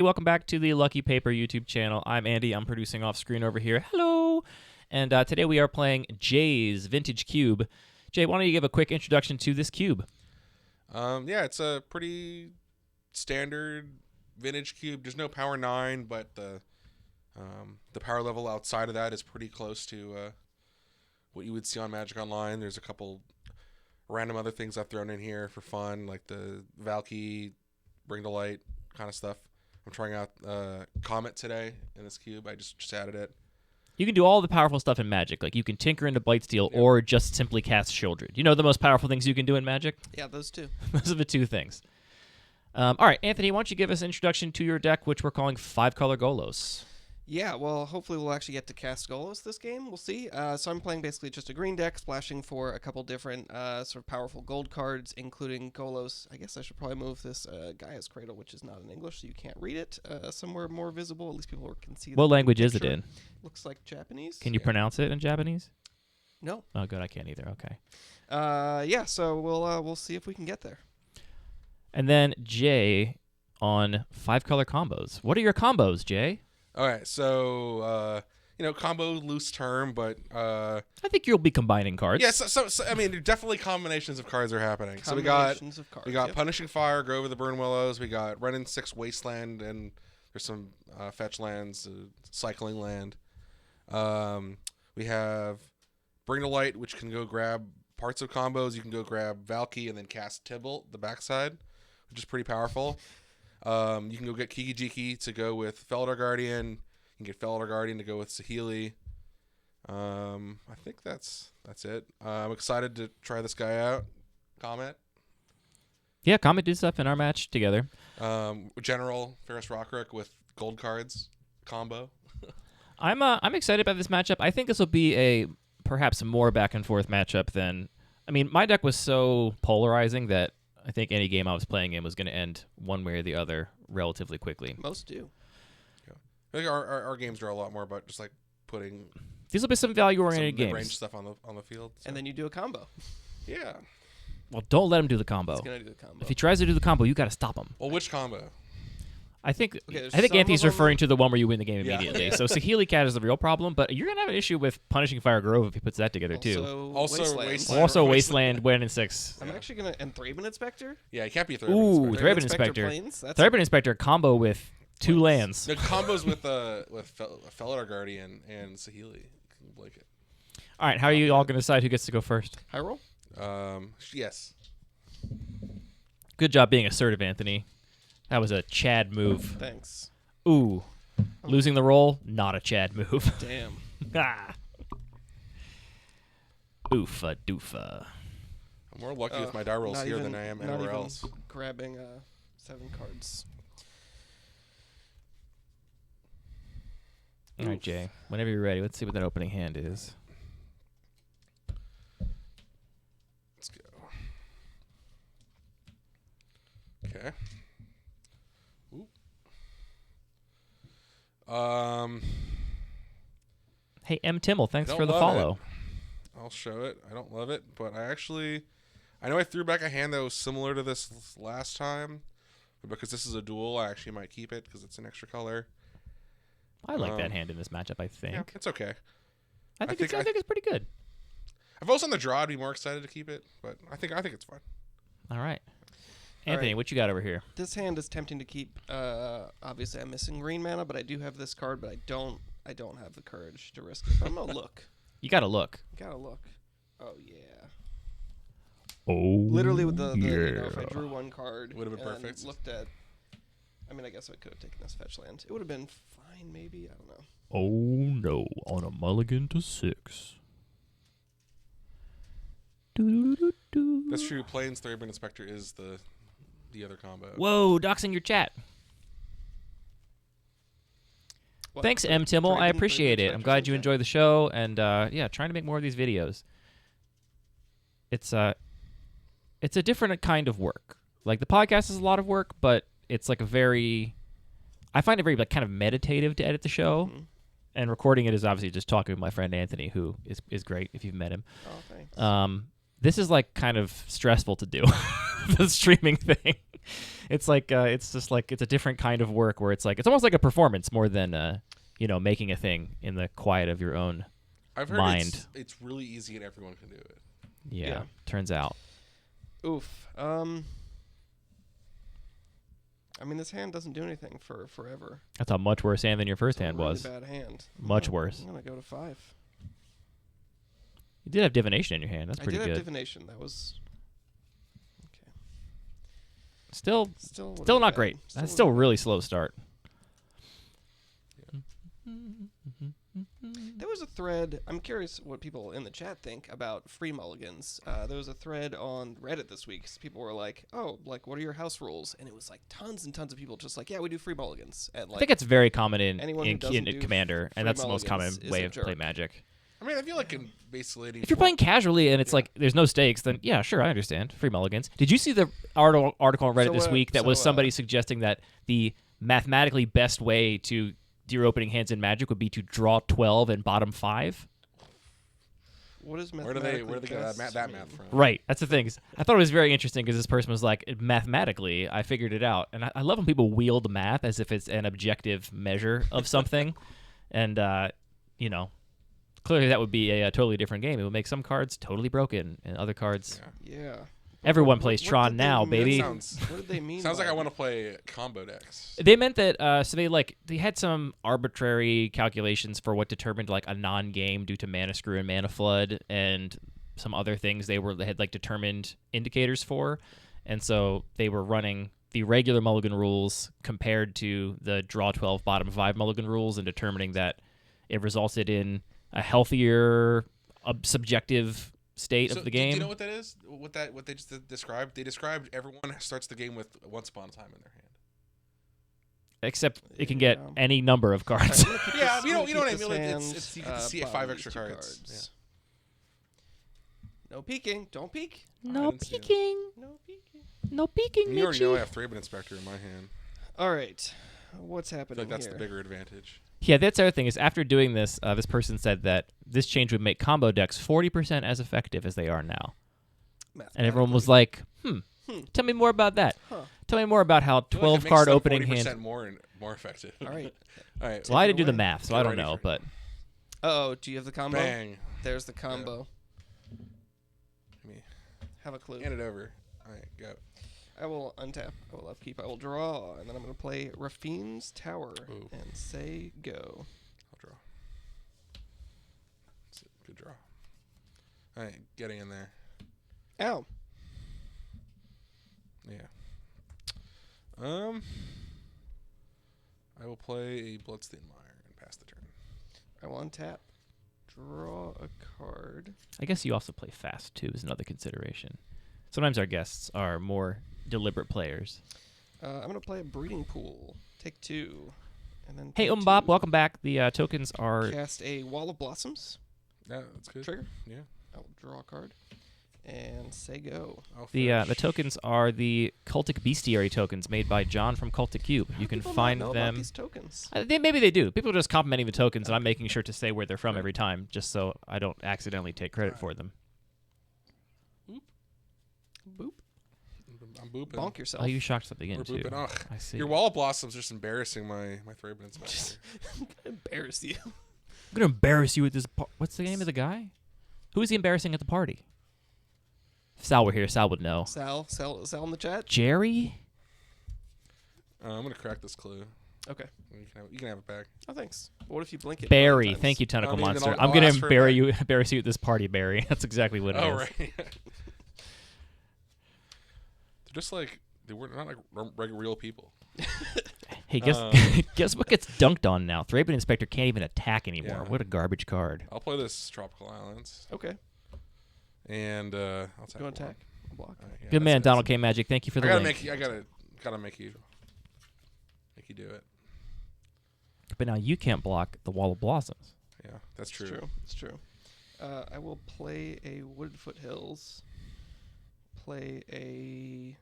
Welcome back to the Lucky Paper YouTube channel. I'm Andy. I'm producing off screen over here. Hello! And today we are playing Jay's Vintage Cube. Jay, why don't you give a quick introduction to this cube? Yeah, it's a pretty standard vintage cube. There's no power 9, but the power level outside of that is pretty close to what you would see on Magic Online. There's a couple random other things I've thrown in here for fun, like the Valky, Bring to Light kind of stuff. I'm trying out Comet today in this cube. I just added it. You can do all the powerful stuff in Magic. Like, you can tinker into Blightsteel or just simply cast Shieldred. You know the most powerful things you can do in Magic? Yeah, those two. Those are the two things. All right, Anthony, why don't you give us an introduction to your deck, which we're calling 5-color Golos. Yeah, well, hopefully we'll actually get to cast Golos this game. We'll see. So I'm playing basically just a green deck, splashing for a couple different sort of powerful gold cards, including Golos. I guess I should probably move this Gaia's Cradle, which is not in English, so you can't read it, somewhere more visible. At least people can see. What language is it in? Looks like Japanese. Can you pronounce it in Japanese? No. Oh, good. I can't either. Okay. Yeah. So we'll see if we can get there. And then Jay on 5-color combos. What are your combos, Jay? All right, so combo loose term, but I think you'll be combining cards. yeah. So I mean, definitely combinations of cards are happening. So we got Punishing Fire, Grove of the Burn Willows. We got Ren and 6 Wasteland, and there's some fetch lands, cycling land. We have Bring to Light, which can go grab parts of combos. You can go grab Valky and then cast Tibalt, the backside, which is pretty powerful. You can go get Kiki Jiki to go with Felidar Guardian. You can get Felidar Guardian to go with Saheeli. I think that's it. I'm excited to try this guy out. Comet. Yeah, Comet did stuff in our match together. General Ferris Rockrick with gold cards combo. I'm excited about this matchup. I think this will be a perhaps more back and forth matchup than. I mean, my deck was so polarizing that I think any game I was playing in was going to end one way or the other relatively quickly. Most do. Yeah. I think our games are a lot more about just like putting. These will be some value-oriented games. Range stuff on the field. So. And then you do a combo. Yeah. Well, don't let him do the combo. He's gonna do the combo. If he tries to do the combo, you got to stop him. Well, which combo? I think Okay, Anthony's referring to the one where you win the game Yeah. immediately. So Saheeli Cat is the real problem, but you're gonna have an issue with Punishing Fire Grove if he puts that together too. Also Wasteland. Also Wasteland, Wen and 6. I'm actually gonna and Thraben Inspector. Yeah, it can't be Thraben Ooh, Inspector. Thraben Inspector. Plains? That's Thraben Inspector combo with 2 lands. The combos with Felidar Guardian and Saheeli. Like it. All right, how are you all gonna decide who gets to go first? high roll. Yes. Good job being assertive, Anthony. That was a Chad move. Thanks. Ooh, losing the roll, not a Chad move. Damn. Ah. Oofa doofa. I'm more lucky with my die rolls here than I am not anywhere even else. Grabbing 7 cards. All right, Jay. Whenever you're ready, let's see what that opening hand is. Let's go. Okay. Ooh. Hey, M. Timmel, thanks Don't for the love follow. I'll show it. I don't love it, but I know I threw back a hand that was similar to this last time, but because this is a duel, I actually might keep it because it's an extra color. I like that hand in this matchup, I think. Yeah, it's okay. I think it's pretty good. If I was on the draw, I'd be more excited to keep it, but I think it's fine. All right. Anthony, what you got over here? This hand is tempting to keep. Obviously, I'm missing green mana, but I do have this card, but I don't have the courage to risk it. But I'm gonna look. You got to look. Gotta look. Oh yeah. Oh. Literally with the if I drew one card, Would have been and perfect. Looked at. I mean, I guess I could have taken this fetch land. It would have been fine, maybe. I don't know. Oh no! On a mulligan to 6. That's true. Plains Thraben Inspector is the other combo. Whoa! Doxing your chat. What? Thanks, M. Timmel. I Thraben appreciate it. I'm glad you okay. enjoy the show, and yeah, trying to make more of these videos. It's a different kind of work. Like, the podcast is a lot of work, but it's like I find it very like kind of meditative to edit the show, and recording it is obviously just talking with my friend Anthony, who is great if you've met him. Oh, thanks. This is like kind of stressful to do the streaming thing. It's like it's just like it's a different kind of work where it's like it's almost like a performance more than making a thing in the quiet of your own I've heard mind. It's really easy and everyone can do it. Yeah. Turns out. Oof. I mean, this hand doesn't do anything for forever. That's a much worse hand than your first hand really was. Bad hand. Much worse. I'm gonna go to 5. You did have divination in your hand. That's pretty I did good. have divination. That was okay. Still really not bad. great. That's still a really slow start. There was a thread. I'm curious what people in the chat think about free mulligans. There was a thread on Reddit this week. So people were like, "Oh, like what are your house rules?" And it was like tons and tons of people just like, "Yeah, we do free mulligans." And like, I think it's very common in doesn't do Commander, and free that's the most common mulligans is way a of play jerk. Magic. I mean, I feel like in basically any If you're playing casually and it's like there's no stakes, then yeah, sure, I understand. Free mulligans. Did you see the article on Reddit this week that was somebody suggesting that the mathematically best way to do your opening hands in Magic would be to draw 12 and bottom 5? What is where do they get that math from? Right. That's the thing. I thought it was very interesting because this person was like, mathematically, I figured it out. And I love when people wield math as if it's an objective measure of something. And, clearly that would be a totally different game. It would make some cards totally broken and other cards. Yeah. Everyone plays Tron now, baby. What did they mean? Sounds like I want to play combo decks. They meant that so they had some arbitrary calculations for what determined like a non-game due to mana screw and mana flood and some other things they had like determined indicators for, and so they were running the regular mulligan rules compared to the draw 12 bottom 5 mulligan rules and determining that it resulted in a healthier subjective state of the game. Do you know what that is? What they just described? They described everyone starts the game with Once Upon a Time in their hand. Except it can get any number of cards. Yeah, you know what I mean. It's you can see 5 extra cards. Yeah. No peeking. Don't peek. No peeking. No peeking. No peeking. You already know I have Thraben Inspector in my hand. All right. What's happening I feel like that's here? the bigger advantage. Yeah, that's the other thing is after doing this, this person said that this change would make combo decks 40% as effective as they are now. And everyone was like, tell me more about that. Huh. Tell me more about how 12 card opening hand. more effective. All right. All right. Well, I didn't do the math, so I don't know, but Uh-oh, do you have the combo? Bang. There's the combo. Let me Have a clue. hand it over. All right, go. I will untap. I will upkeep. I will draw, and then I'm going to play Rafine's Tower and say go. I'll draw. That's it. Good draw. All right, getting in there. Ow. Yeah. I will play a Bloodstained Mire and pass the turn. I will untap. Draw a card. I guess you also play fast too is another consideration. Sometimes our guests are more deliberate players. I'm going to play a Breeding Pool. Take 2. And then Hey, take Bob, 2. welcome back. The tokens are... Cast a Wall of Blossoms. Yeah, that's good. Trigger. Yeah. I will draw a card. And say go. The tokens are the Cultic Bestiary tokens made by John from Cultic Cube. You can find know them. About these tokens? Maybe they do. People are just complimenting the tokens, and I'm making sure to say where they're from every time, just so I don't accidentally take credit for them. Boop. I'm booping. Bonk yourself. Oh, you shocked something in We're too. booping. Ugh. I see. Your Wall of Blossoms just embarrassing my Thraben Inspector. I'm gonna embarrass you. I'm gonna embarrass you with this. What's the name of the guy? Who is he embarrassing at the party? If Sal were here, Sal would know. Sal in the chat. Jerry? I'm gonna crack this clue. Okay. You can have it back. Oh, thanks. But what if you blink it? Barry. 9 times? Thank you, Tentacle then Monster. I'll I'm gonna ask for it embarrass you at this party, Barry. That's exactly what it is. Oh right. They're just like they were not like real people. Hey, guess what gets dunked on now? Thraben Inspector can't even attack anymore. Yeah. What a garbage card. I'll play this Tropical Islands. Okay. And I'll Go attack. Block. Yeah, Good man, Donald K. Magic. Thank you for the link. I gotta make you do it. But now you can't block the Wall of Blossoms. Yeah, that's true. It's true. I will play a Wooded Foothills. Play a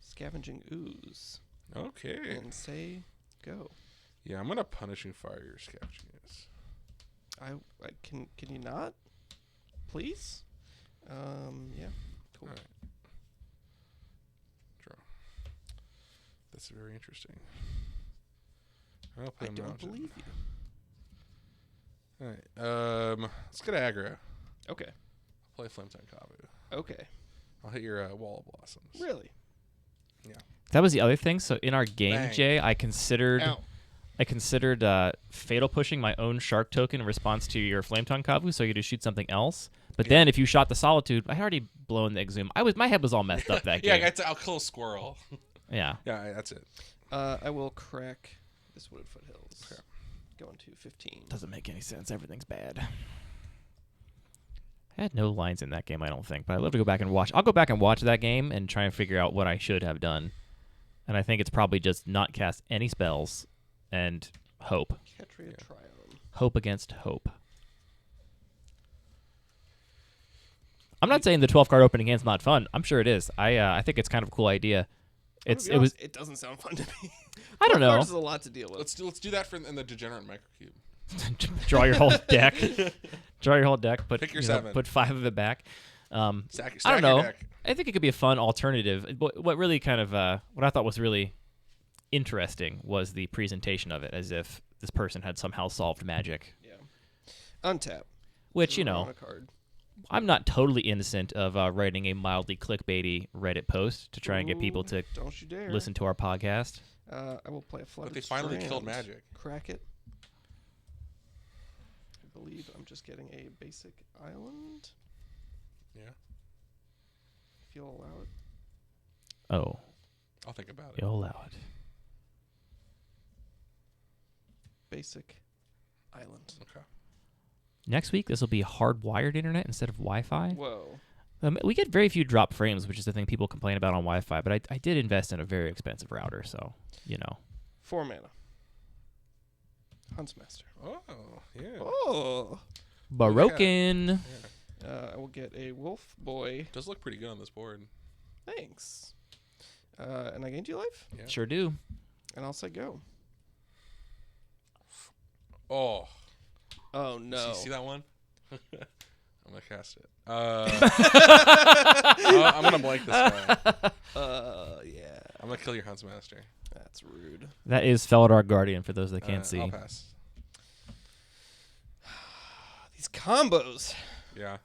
Scavenging Ooze. Okay. And say go. Yeah, I'm gonna Punishing Fire your Scavenging Ooze. I can you not? Please? Yeah. Cool. All right. That's very interesting. I don't believe you. All right. Let's get aggro. Okay. I'll play Flametongue Kavu. Okay. I'll hit your Wall of Blossoms. Really? Yeah. That was the other thing. So in our game, Bang. Jay, I considered fatal pushing my own shark token in response to your Flametongue Kavu, so you could shoot something else. But then if you shot the Solitude, I had already blown the Exhume. My head was all messed up that game. I'll kill a squirrel. Yeah. Yeah, that's it. I will crack this Wooded Foothills. Okay. Going to 15. Doesn't make any sense. Everything's bad. I had no lines in that game, I don't think, but I'd love to go back and watch. I'll go back and watch that game and try and figure out what I should have done. And I think it's probably just not cast any spells and hope. Ketria Triome. Hope against hope. I'm not saying the 12-card opening hand's not fun. I'm sure it is. I think it's kind of a cool idea. It doesn't sound fun to me. I don't know. There's a lot to deal with. Let's do that in the Degenerate Microcube. Draw your whole deck. Draw your whole deck. Pick your 7. Put 5 of it back. Stack I don't know. your deck. I think it could be a fun alternative. What really kind of what I thought was really interesting was the presentation of it, as if this person had somehow solved magic. Yeah. Untap. Which, On a card. I'm not totally innocent of writing a mildly clickbaity Reddit post to try and get people to don't you dare listen to our podcast. I will play a Flooded But they finally Strand. killed magic. Crack it. I believe I'm just getting a basic island. Yeah. If you'll allow it. Oh, I'll think about it. you'll allow it. Basic island. Okay. Next week, this will be hardwired internet instead of Wi-Fi. Whoa. We get very few drop frames, which is the thing people complain about on Wi-Fi, but I did invest in a very expensive router, so, 4 mana. Huntsmaster. Oh, yeah. Oh. Barokin. Yeah. I will get a Wolf Boy. Does look pretty good on this board. Thanks. And I gain 2 life. Yeah. Sure do. And I'll say go. Oh. Oh, no. See that one? I'm going to cast it. I'm going to blank this guy. Yeah. I'm going to kill your Huntsmaster. That's rude. That is Felidar Guardian, for those that can't see. I'll pass. These combos. Yeah.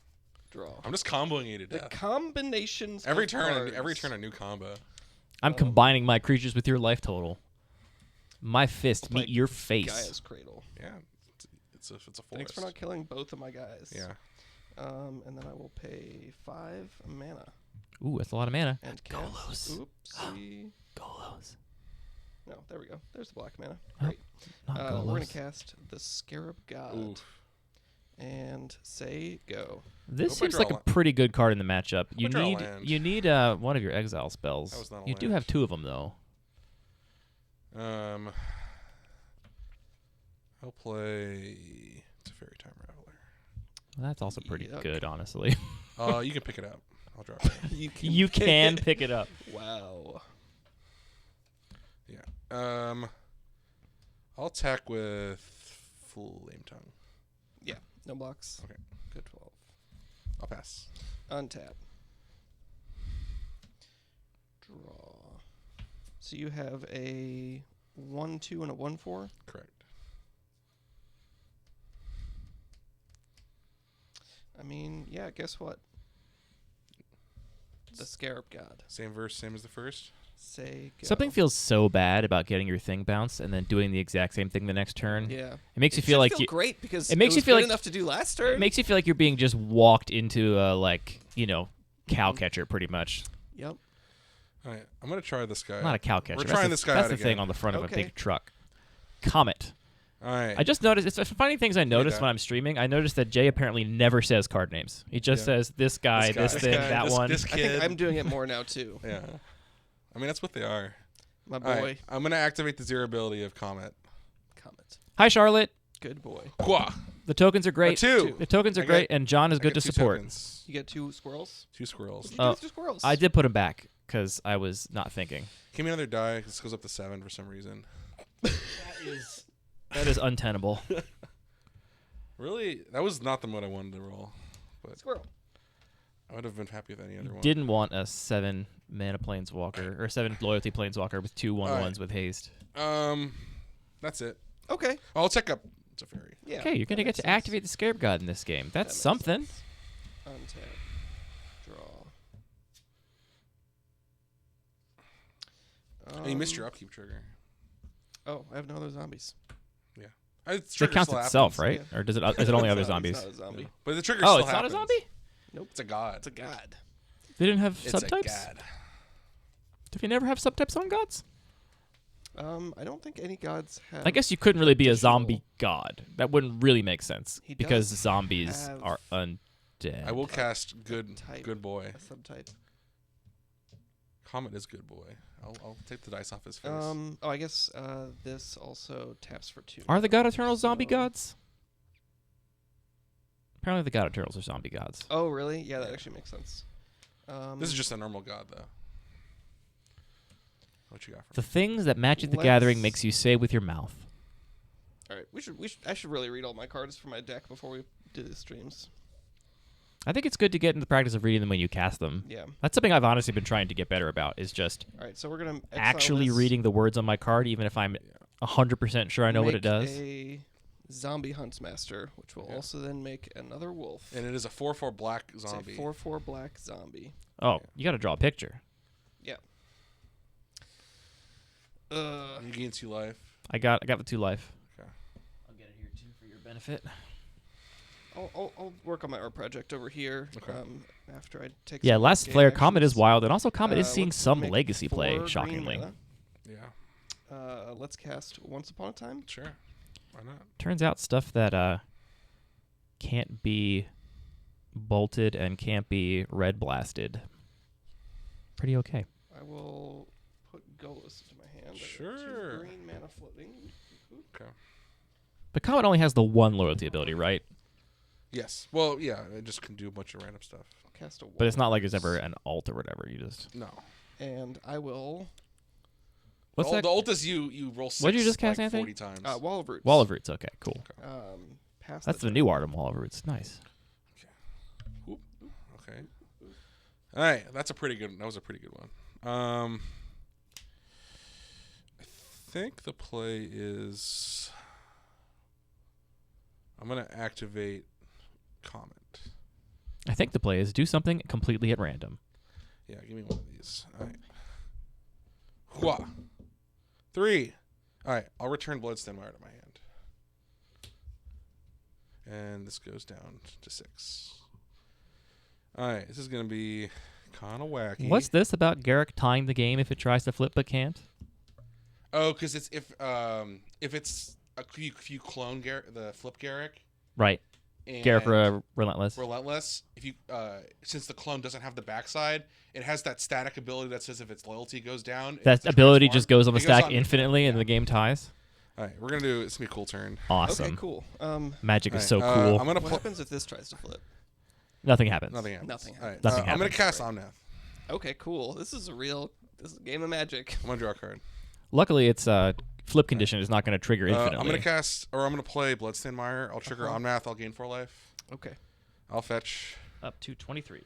Draw. I'm just comboing you to The death. combinations Every of turn, cards. every turn a new combo. I'm combining my creatures with your life total. My fist I'll meet play your face. Gaia's Cradle. Yeah. It's a forest. Thanks for not killing both of my guys. Yeah. And then I will pay 5 mana. Ooh, that's a lot of mana. And Golos. Oopsie. Golos. No, there we go. There's the black mana. Oh, Great. Not Golos. We're going to cast the Scarab God. Oof. And say go. This Hope I seems draw like a a land. pretty good card in the matchup. I draw a land. You need one of your exile spells. That was not a You do land. have 2 of them though. I'll play Teferi Time Raveler. Well, that's also pretty Yuck. good, honestly. You can pick it up. I'll drop it. You can pick it up. Wow. Yeah. I'll attack with Flame Tongue. Yeah. No blocks. Okay. Good 12. I'll pass. Untap. Draw. So you have a 1/2 and a 1/4. Correct. I mean, yeah. Guess what? The Scarab God. Same verse, same as the first. Say go. Something feels so bad about getting your thing bounced and then doing the exact same thing the next turn. Yeah. It makes you It feel should like great because it makes you was feel good like- enough to do last turn. it makes you feel like you're being just walked into a cow catcher pretty much. Yep. All right. I'm going to try this guy. Not a cow catcher. We're That's trying the- this guy That's out the thing again. on the front of a Okay. big truck. Comet. All right. I just noticed. It's funny things I notice that. when I'm streaming. I noticed that Jay apparently never says card names. He just Yeah. says this guy, this This thing, guy, that this- one. this I think kid. I'm doing it more now too. Yeah. I mean, that's what they are. My All boy. right. I'm going to activate the 0 ability of Comet. Comet. Hi, Charlotte. Good boy. Quah. The tokens are great. 2. The tokens are I great, got- and John is I good got to 2 support. tokens. You get 2 squirrels. 2 squirrels. What did you do with 2 squirrels? I did put him back because I was not thinking. Give me another die. This goes up to 7 for some reason. That is untenable. Really? That was not the mode I wanted to roll. Squirrel. I would have been happy with any other one. Didn't want a 7 mana planeswalker or 7 loyalty planeswalker with 2 1/1s with haste. That's it. Okay. I'll check up Teferi. Yeah. Okay, you're gonna get to activate the Scarab God in this game. That's something. Untap. Draw. You missed your upkeep trigger. Oh, I have no other zombies. Yeah. It counts itself, right? Yeah. Or does it? Is it only other zombies? It's not a zombie. Yeah. But the trigger Oh, still it's happens. not a zombie? Nope. It's a god. It's a god. They didn't have It's subtypes? a god. Did you never have subtypes on gods? I don't think any gods have. I guess you couldn't really be a zombie god. That wouldn't really make sense He because does zombies have are undead. I will cast good boy. A subtype. Comet is good boy. I'll take the dice off his face. Oh, I guess this also taps for 2. Are the God Eternals zombie gods? Apparently the God Eternals are zombie gods. Oh, really? Yeah, that actually makes sense. This is just a normal god, though. What you got for The me? things that Magic the Gathering makes you say with your mouth. All right, I should really read all my cards for my deck before we do the streams. I think it's good to get into the practice of reading them when you cast them. Yeah. That's something I've honestly been trying to get better about, is just All right, so we're gonna actually reading the words on my card, even if I'm 100% sure I know what it does. A zombie huntsmaster, which will also then make another wolf. And it is a 4/4 black It's zombie. a 4/4 black zombie. Oh, you got to draw a picture. Yeah. You gain 2 life. I got the 2 life. Okay. I'll get it here too for your benefit. I'll work on my art project over here. Okay. After I take. Yeah, some last game Flare Comet is actions. wild, and also Comet is seeing Let's some make legacy 4 play, green shockingly. mana. Yeah. Let's cast Once Upon a Time. Sure. Why not? Turns out stuff that can't be bolted and can't be red blasted. Pretty okay. I will put Golos into my hand. I got Sure. 2 green mana floating. Okay. But Comet only has the 1 loyalty ability, right? Yes. Well, yeah. I just can do a bunch of random stuff. I'll cast a. But it's not like there's Walrus. ever an alt or whatever. You just No. And I will. what's that? The ult is you roll 6. What did you just cast, like Anthony? 40 times. Wall of Roots. Wall of Roots. Okay, cool. Pass. That's the new art of Wall of Roots. Nice. Okay. All right. That was a pretty good one. I think the play is I'm going to activate Comet. I think the play is do something completely at random. Yeah, give me one of these. All right. Hua. 3. All right, I'll return Bloodstained Mire to my hand. And this goes down to 6. All right, this is going to be kind of wacky. What's this about Garrick tying the game if it tries to flip but can't? Oh, because it's if it's if you clone the flip Garrick. Right. And Garrick Relentless. Relentless. If you since the clone doesn't have the backside, it has that static ability that says if its loyalty goes down, That ability just goes on the It goes stack on- infinitely and the game ties. All right, we're gonna do. It's gonna be a cool turn. Awesome. Okay, cool. Magic is so All right, cool. I'm gonna What put happens if this tries to flip? Nothing happens. nothing happens. Nothing All right, happens. Nothing I'm gonna happens. cast Omnath. Okay, cool. This is a game of Magic. I'm gonna draw a card. Luckily, its flip condition is not going to trigger infinitely. I'm gonna play Bloodstained Mire. I'll trigger Omnath. I'll gain 4 life. Okay. I'll fetch. Up to 23.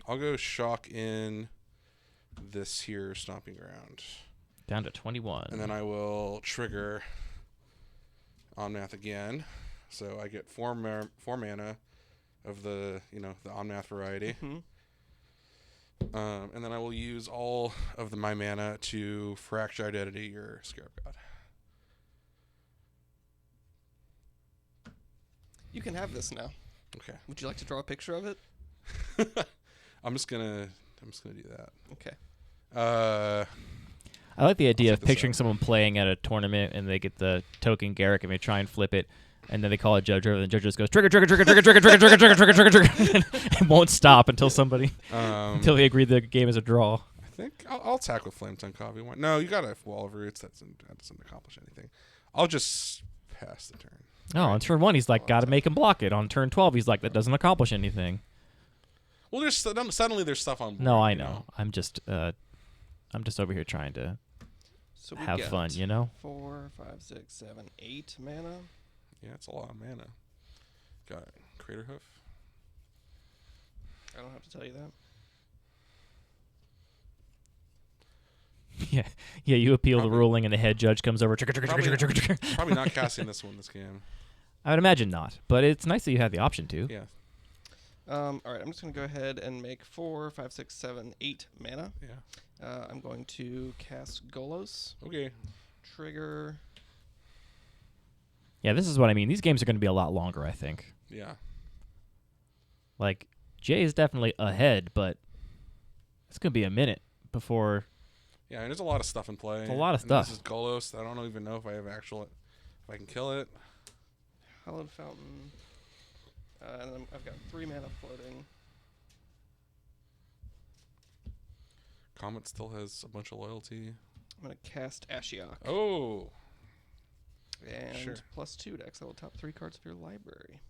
I'll go shock in this here Stomping Ground. Down to 21. And then I will trigger Omnath again. So I get 4 mana of the Omnath variety. Mm-hmm. And then I will use all of my mana to Fracture Identity your Scarab God. You can have this now. Okay. Would you like to draw a picture of it? I'm just gonna do that. Okay. I like the idea check of this picturing out. someone playing at a tournament and they get the token Garrick and they try and flip it, and then they call a judge over, and the judge just goes trigger, trigger, trigger, trigger, trigger, trigger, trigger, trigger, trigger, trigger, trigger, and won't stop until somebody until they agree the game is a draw. I think I'll attack with Flame Tongue Coffee. No, you got a Wall of Roots. That doesn't accomplish anything. I'll just pass the turn. Oh, on turn 1 he's like, gotta make him block it. On turn 12 he's like, that doesn't accomplish anything. Well, there's suddenly there's stuff on board. No, I you know. I'm just over here trying to So we have get fun, you know. 4, 5, 6, 7, 8 mana. Yeah, it's a lot of mana. Got Crater Hoof. I don't have to tell you that. Yeah. You appeal the ruling, and the head judge comes over. Probably not casting this game. I would imagine not, but it's nice that you have the option to. Yeah. All right, I'm just going to go ahead and make 4, 5, 6, 7, 8 mana. Yeah. I'm going to cast Golos. Okay. Trigger. Yeah, this is what I mean. These games are going to be a lot longer, I think. Yeah. Like, Jay is definitely ahead, but it's going to be a minute before... Yeah, and there's a lot of stuff in play. It's a lot of and stuff. This is Golos. I don't even know if I have if I can kill it. Hallowed Fountain. And then I've got 3 mana floating. Comet still has a bunch of loyalty. I'm going to cast Ashiok. Oh. And Sure. +2 to exile the top 3 cards of your library.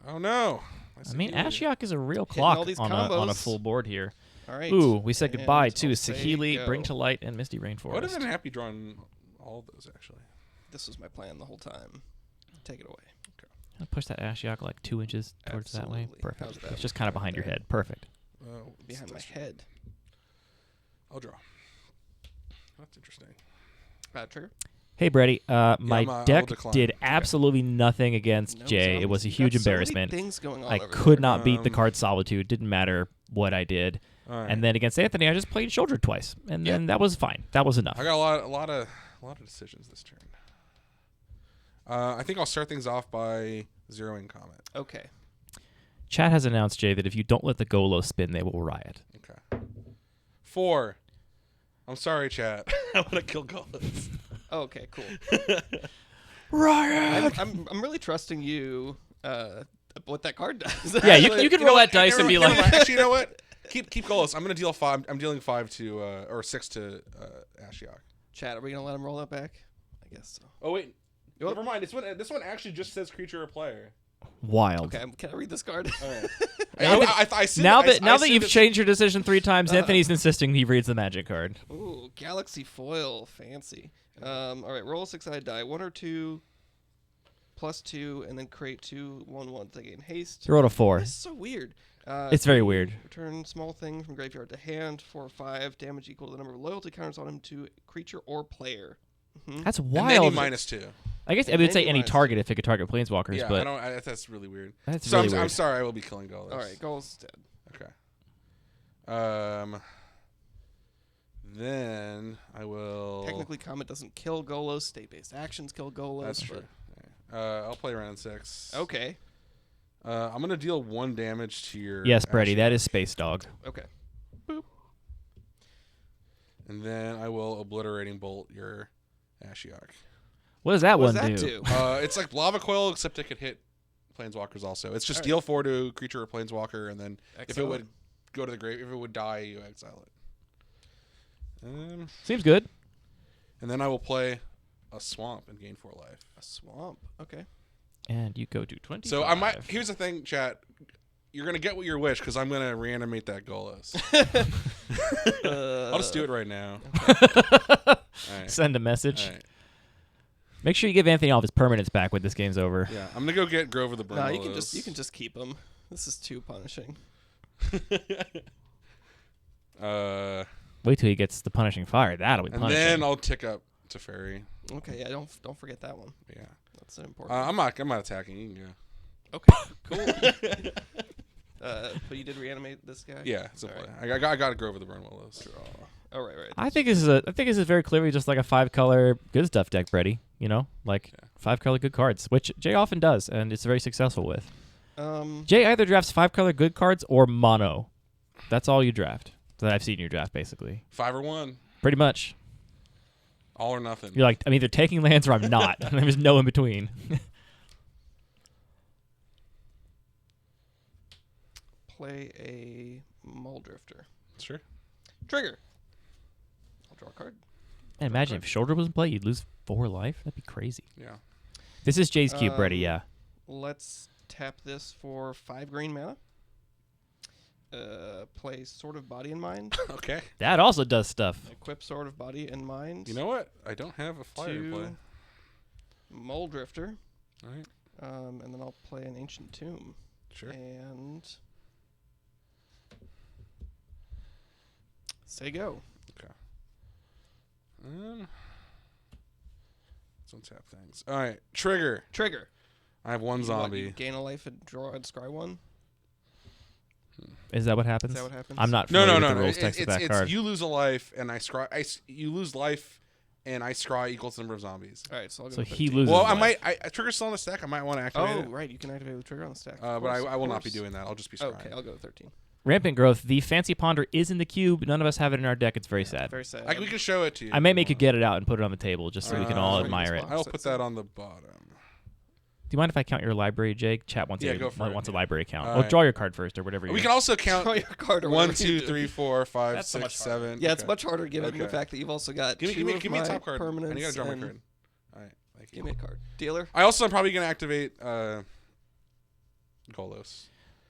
Oh, no. I mean, Ashiok is a real Hitting all clock these on a combos. full board here. All right. Ooh, we said goodbye And to I'll say Saheeli, go. Bring to Light, and Misty Rainforest. I would have been happy drawing all of those, actually. This was my plan the whole time. Take it away. I'll push that Ashiok like 2 inches towards that way. Absolutely. Perfect. How's that It's just kind of behind your head. Perfect. Behind my head. I'll draw. That's interesting. Trigger. Hey, Brady. My I will deck decline. did Okay. absolutely nothing against No Jay. zombies. It was a You've huge got so many embarrassment. things going on I over could there. not beat the Um, card Solitude. Didn't matter what I did. All right. And then against Anthony, I just played Shoulder twice, and then that was fine. That was enough. I got a lot of decisions this turn. I think I'll start things off by zeroing Comet. Okay. Chat has announced, Jay, that if you don't let the Golos spin, they will riot. Okay. 4. I'm sorry, chat. I want to kill Golos. Okay, cool. Riot! I'm really trusting you what that card does. Yeah, you can roll that dice and be like... Actually, you know what? Keep Golos. I'm gonna deal 5. I'm dealing 5 to or 6 to Ashiok. Chat, are we gonna let him roll that back? I guess so. Oh wait, never mind. This one actually just says creature or player. Wild. Okay, can I read this card? All right. Now that you've changed your decision 3 times, Anthony's insisting he reads the magic card. Ooh, Galaxy Foil, fancy. All right, roll a 6-sided die, 1 or 2, +2, and then create 2 1/1 to gain haste. You rolled a 4. This is so weird. It's very weird. Return small thing from graveyard to hand, 4 or 5, damage equal to the number of loyalty counters on him to creature or player. Mm-hmm. That's And wild. then -2. I guess I And would then say you any minus target if it could target planeswalkers, Yeah, but that's really weird. that's So really I'm weird. sorry. I will be killing Golos. All right, Goals dead. Okay. Then I will. Technically, Comet doesn't kill Golos. State-based actions kill Golos. That's true. I'll play round 6. Okay. I'm gonna deal 1 damage to your. Yes, Brady, Ashiok. that is Space Dog. Okay. And then I will obliterating bolt your Ashiok. What does that What one does that do? do? It's like Lava Coil, except it could hit planeswalkers also. It's just deal 4 to creature or planeswalker, and then if it would go to the grave, if it would die, you exile it. Seems good. And then I will play a swamp and gain 4 life. A swamp. Okay. And you go to 20. So I might. Here's the thing, chat. You're gonna get what you wish because I'm gonna reanimate that Golos. I'll just do it right now. All right. Send a message. All right. Make sure you give Anthony all of his permanents back when this game's over. Yeah, I'm gonna go get Grover the Burn. No, you can just keep him. This is too punishing. Wait till he gets the punishing fire. That'll be and punishing. then I'll tick up to Fairy. Okay, yeah, don't forget that one. Yeah, that's an important. I'm not attacking. You can go. Okay, cool. But you did reanimate this guy. Yeah, simple. Right. I got to Grover the Burn Willows. Oh, right. I think this is very clearly just like a 5-color good stuff deck, Brady. You know, like 5-color good cards, which Jay often does, and it's very successful with. Jay either drafts 5-color good cards or mono. That's all you draft that I've seen you draft, basically. 5 or 1. Pretty much. All or nothing. You're like, I'm either taking lands or I'm not. There's no in between. Play a Muldrifter. Sure. Trigger. I'll draw a card. And imagine if Shoulder was in play, you'd lose 4 life. That'd be crazy. Yeah. This is Jay's cube, Brady. Yeah. Let's tap this for 5 green mana. Play Sword of Body and Mind. Okay. That also does stuff. Equip Sword of Body and Mind. You know what? I don't have a flyer to play. Muldrifter. All right. And then I'll play an Ancient Tomb. Sure. And Say go. Okay. Let's untap things. All right. Trigger. I have one zombie. You gain a life and draw and scry one. Is that what happens? I'm not No. familiar with the rules text of that card. You lose a life, and I scry. You lose life, and I scry equals the number of zombies. All right, so I'll go So with he 13. loses. Well, life. Trigger's still on the stack. I might want to activate it. Oh, right. You can activate the trigger on the stack. But I will not be doing that. I'll just be scrying. Okay, I'll go with 13. Rampant growth. The fancy ponder is in the cube. None of us have it in our deck. It's very sad. Very sad. We can show it to you. I may make you get it out and put it on the table just so we can all admire it. I'll put that on the bottom. Do you mind if I count your library, Jake? Chat wants, wants a library count. Well, draw your card first or whatever. We can also count draw your card. 1, 2, 3, 4, 5, 6, 7. Yeah, it's much harder given the fact that you've also got give me a top card. Permanents. And you got to draw my card. All right, thank you. Give me a card. Dealer. I also am probably going to activate Golos.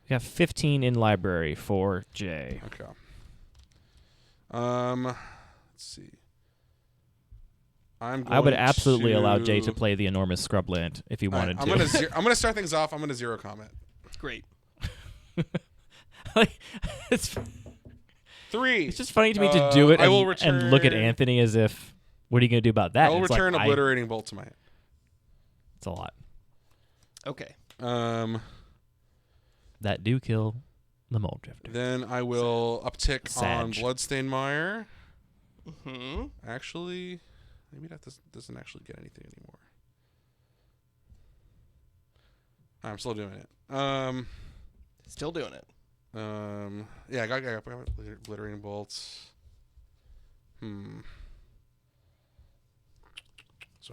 We got 15 in library for Jay. Okay. Let's see. I would absolutely allow Jay to play the enormous scrubland if he wanted to. I'm gonna start things off. I'm gonna zero comment. Great. It's 3. It's just funny to me to do it and look at Anthony as if, what are you gonna do about that? I will return Obliterating Bolt to my hand. It's a lot. Okay. That do kill the Mold Drifter. Then I will uptick on Bloodstained Mire. Mm-hmm. Actually, maybe that doesn't actually get anything anymore. I'm still doing it. Still doing it. Yeah, I got Obliterating Bolts. So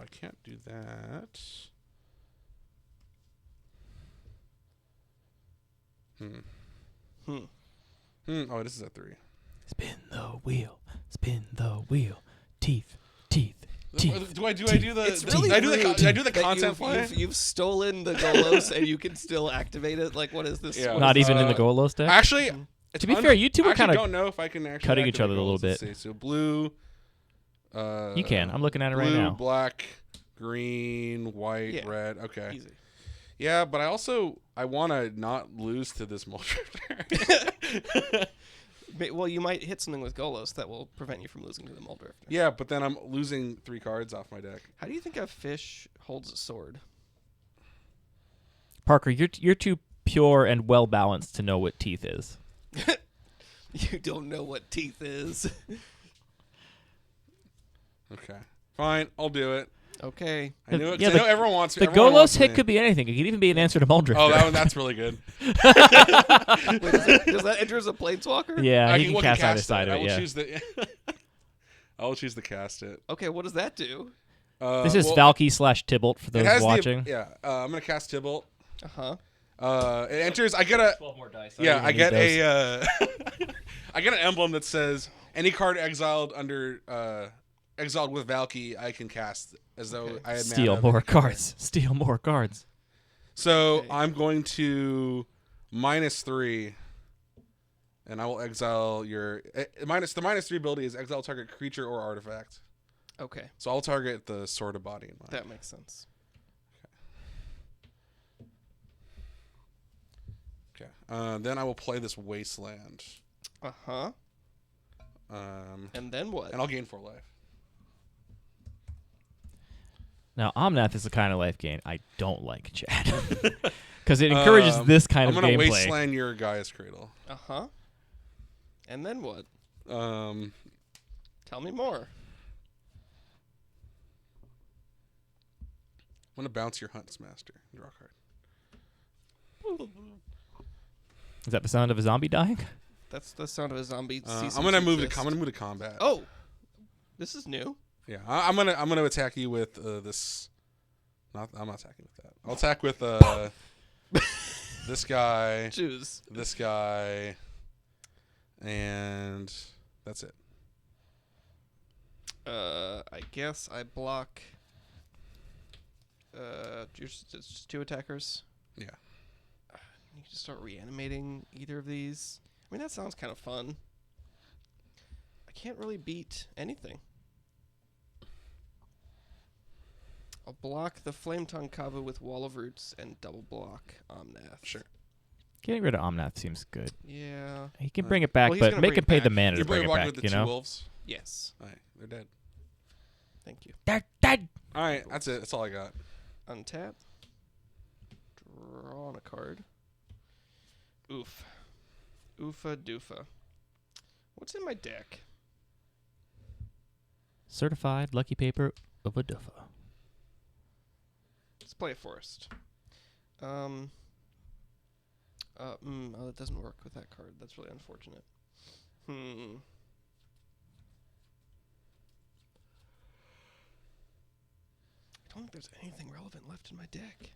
I can't do that. Oh, this is at 3. Spin the wheel. Spin the wheel. Teeth. Do I do the? It's really I do the content play. You've stolen the Golos and you can still activate it. Like, what is this? Yeah. Not even in the Golos deck. Actually, to be fair, you two are kind of don't know if I can actually cutting each other a little Golos. bit. So blue. You can. I'm looking at it blue, right now. Black, green, white, Yeah. red. Okay. Easy. Yeah, but I want to not lose to this Muldrafter. Well, you might hit something with Golos that will prevent you from losing to the Muldrafter. Yeah, but then I'm losing 3 cards off my deck. How do you think a fish holds a sword? Parker, you're too pure and well balanced to know what teeth is. You don't know what teeth is. Okay. Fine, I'll do it. Okay. I knew it. I know everyone wants the Golos hit could be anything. It could even be an answer to Muldrifter. Oh, that's really good. Wait, does that enter as a planeswalker? Yeah, he can cast either side of it. I will choose to cast it. Okay, what does that do? This is Valky / Tybalt for those watching. I'm gonna cast Tybalt. Uh-huh. It enters. I get a 12 more dice. I get a I get an emblem that says any card exiled with Valky I can cast as though I had steal more cards. Steal more cards. So I'm going to -3, and I will exile your the -3 ability is exile target creature or artifact. Okay. So I'll target the Sword of Body in mind. That makes sense. Okay. Then I will play this Wasteland. Uh-huh. And then what? And I'll gain 4 life. Now, Omnath is the kind of life gain I don't like, Chad. Because it encourages this kind of gameplay. I'm going to Wasteland your Gaia's Cradle. Uh-huh. And then what? Tell me more. I'm going to bounce your Hunt's Master. Draw a card. Is that the sound of a zombie dying? That's the sound of a zombie. I'm going to move to combat. Oh. This is new. Yeah, I'm gonna attack you with this. I'm not attacking with that. I'll attack with this guy. Choose this guy, and that's it. I guess I block. Just 2 attackers. Yeah. You can just start reanimating either of these. I mean, that sounds kind of fun. I can't really beat anything. I'll block the Flame Tongue Kava with Wall of Roots and double block Omnath. Sure. Getting rid of Omnath seems good. Yeah. He can bring it back, well, but make him pay the mana to bring it back, with the you two know? wolves. Yes. All right, they're dead. Thank you. They're dead! All right, that's it. That's all I got. Untap. Draw on a card. Oof. Oofa doofa. What's in my deck? Certified Lucky Paper of a Duffa. Let's play a forest. Oh, that doesn't work with that card. That's really unfortunate. I don't think there's anything relevant left in my deck.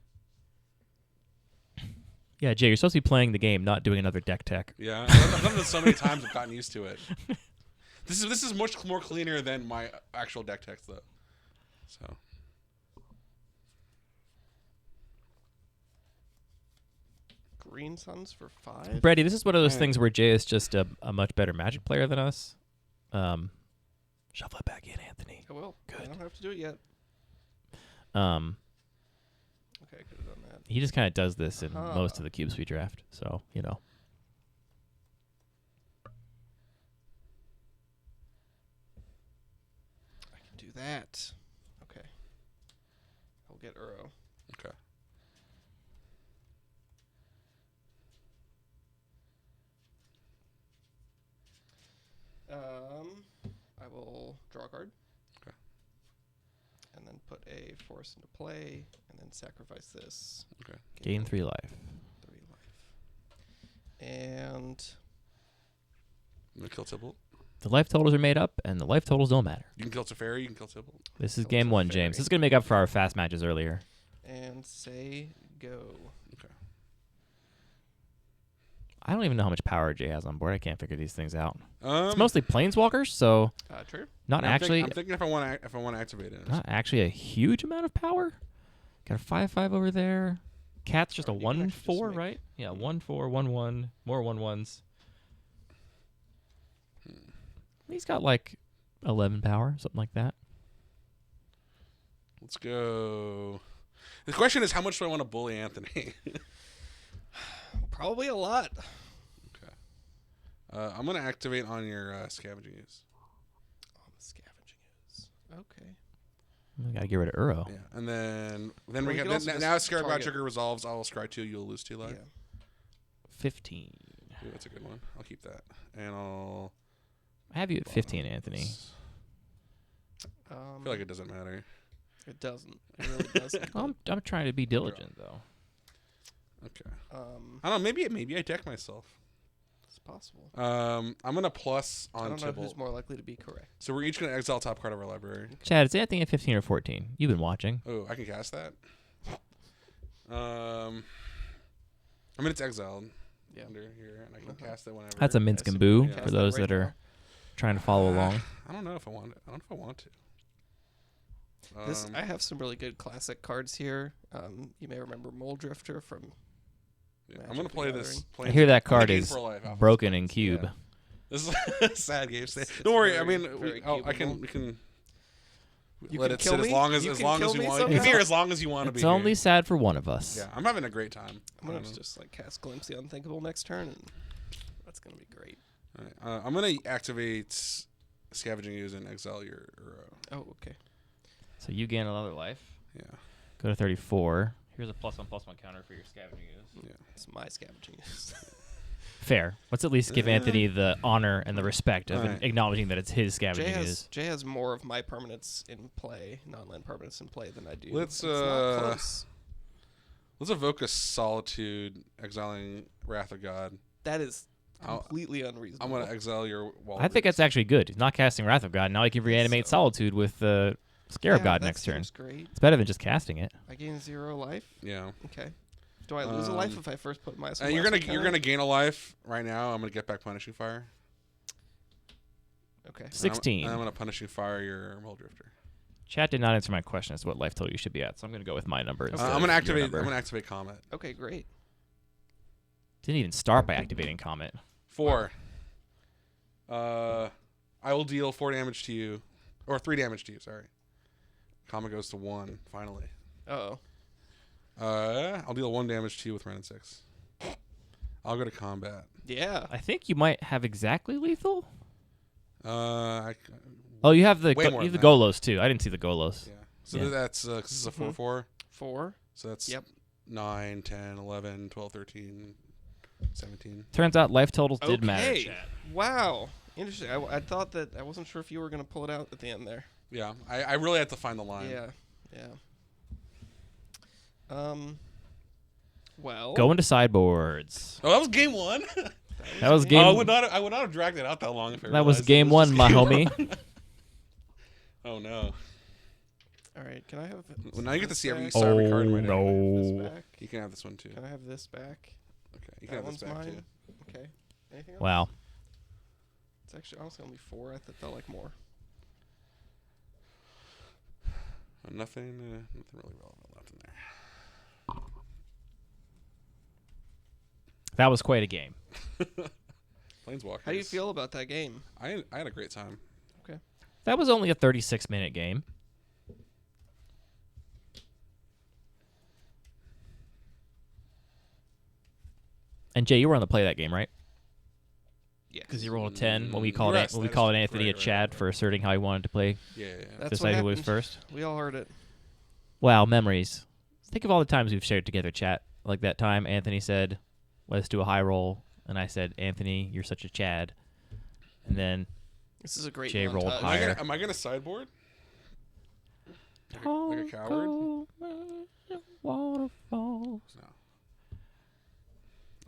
Yeah, Jay, you're supposed to be playing the game, not doing another deck tech. Yeah, I've done this so many times. I've gotten used to it. This is much more cleaner than my actual deck text, though. So. Green Suns for 5? Brady, this is one of those things where Jay is just a much better Magic player than us. Shuffle it back in, Anthony. I will. Good. I don't have to do it yet. Okay, I could have done that. He just kind of does this in most of the cubes we draft, so, you know. I can do that. Okay. I'll get Uro. Okay. I will draw a card. Okay. And then put a force into play, and then sacrifice this. Okay. Gain 3 life. 3 life. And I'm gonna kill Tibble. The life totals are made up, and the life totals don't matter. You can kill Teferi. You can kill Tibble. This is Kill game 1, Teferi. James. This is going to make up for our fast matches earlier. and say go. Okay. I don't even know how much power Jay has on board. I can't figure these things out. It's Um, mostly planeswalkers, so True. not I'm actually I'm thinking if I want to activate it. not actually a huge amount of power. Got a 5/5 over there. Cat's just a Or you can actually 1/4, just make- right? Yeah, 1/4, 1/1, more 1/1s. He's got like 11 power, something like that. Let's go. The question is, how much do I want to bully Anthony? Probably a lot. Okay. I'm gonna activate on your scavenging use. Oh, the scavenging is okay. We gotta get rid of Uro. Yeah, and then Well, we you got can also now just Scarab target- Trigger resolves. I'll scry 2. You'll lose 2 life. Yeah. 15. Ooh, that's a good one. I'll keep that, and I'll. I have you at 15, Anthony. I feel like it doesn't matter. It doesn't. It really doesn't. I'm trying to be diligent though. Okay. I I don't know. Maybe I deck myself. it's possible. I'm gonna plus I on don't know Tibble. who's more likely to be correct. So we're each gonna exile top card of our library. Chad, is Anthony at 15 or 14? You've been watching. Oh, I can cast that. I mean it's exiled Yeah. under here, and I can cast it whenever. That's a Minsk and Boo Yeah. for those that are trying to follow along. I don't know if I want it. I don't know if I want to. This I have some really good classic cards here. You may remember Mole Drifter from. Yeah, Magic I'm gonna the play this. I hear that I'm gonna card gain is for life off broken this in place. cube. Yeah. This is a sad game state. It's Don't worry. I very, mean, very I can. cubable. We can. You let can it kill sit as me? long as You as can long kill as you me want. You can somehow? be here as long as you want to be. It's only here. sad for one of us. Yeah, I'm having a great time. I'm gonna just like cast Glimpse the Unthinkable next turn, and that's gonna be great. All right, I'm gonna activate Scavenging Ooze and exile your. Oh, okay. So you gain another life. Yeah. Go to 34. Here's a +1/+1 counter for your scavenging ooze. Yeah. It's my scavenging. Fair. Let's at least give Anthony the honor and the respect of Alright. acknowledging that it's his Jay scavenging has ooze. Jay has more of my permanents in play, non-land permanents in play than I do. Let's, It's not close. Let's evoke a Solitude, exiling Wrath of God. That is I'll- completely unreasonable. I'm gonna exile your wall. I think that's actually good. He's not casting Wrath of God. Now he can reanimate So- Solitude with the Scarab God that next turn. seems great. It's better than just casting it. I gain 0 life. Yeah. Okay. Do I lose a life if I first put my? You're gonna gain a life right now. I'm gonna get back Punishing Fire. Okay. 16. And I'm gonna Punishing Fire your Mole Drifter. Chat did not answer my question as to what life total you should be at, so I'm going to go with my number. instead I'm of gonna your activate. number. I'm gonna activate Comet. Okay, great. Didn't even start by activating Comet. 4. I will deal 4 damage to you, or 3 damage to you. Sorry. Comet goes to 1. Finally. Oh. I'll deal 1 damage to you with Ren and 6. I'll go to combat. Yeah. I think you might have exactly lethal. I, Oh, you have the Way more you have the than that. Golos too. I didn't see the Golos. yeah. So Yeah. that's this is a 4/4. 4. So that's Yep. 9, 10, 11, 12, 13, 17. Turns out life totals did matter. Okay. Chat. Wow. Interesting. I thought that I wasn't sure if you were going to pull it out at the end there. Yeah, I really had to find the line. Yeah. Well. Go into sideboards. Oh, that was game 1. That was game. Oh, I would not have dragged it out that long if I That was realized it game was 1, just my game homie. one. Oh no. All right. Can I have? Well, now you get to see every back? saw every card in my deck. no. This back? You can have this one too. Can I have this back? Okay, you That can have this one's back mine. too. Okay. Anything else? Wow. It's actually honestly only 4. I felt like more. Nothing really relevant left in there. That was quite a game. Planeswalkers. How do you feel about that game? I had a great time. That was only a 36-minute game. And Jay, you were on the play that game, right? Yeah. Because you rolled a 10 when we called Yes, when we that is called true. Anthony Right, a right, Chad right. for asserting how he wanted to play. Yeah. That's Decide what who was happened. first. We all heard it. Wow, memories. Think of all the times we've shared together, chat. Like that time Anthony said, let's do a high roll. And I said, Anthony, you're such a Chad. And then This is a great Jay rolled montage. higher. Am I gonna sideboard? Like a coward? Waterfalls. No.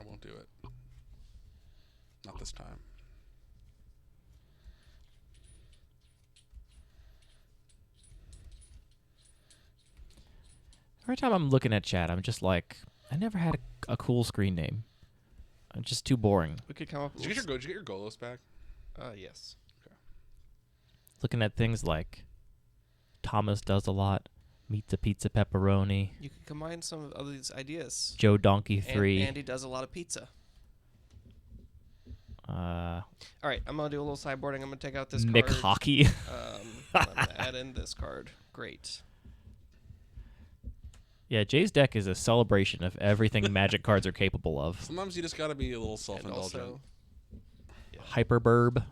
I won't do it. Not this time. Every time I'm looking at chat, I'm just like, I never had a cool screen name. I'm just too boring. We could come up with Did you get your Golos back? yes. Looking at things like Thomas does a lot, Pizza Pizza Pepperoni, You could combine some of these ideas. Joe Donkey 3. Andy does a lot of pizza. Uh, All right, I'm gonna do a little sideboarding. I'm gonna take out this Mick card. Hockey. I'm gonna add in this card. Great. Yeah, Jay's deck is a celebration of everything Magic cards are capable of. Sometimes you just gotta be a little And self-indulgent. also, Hyperburb,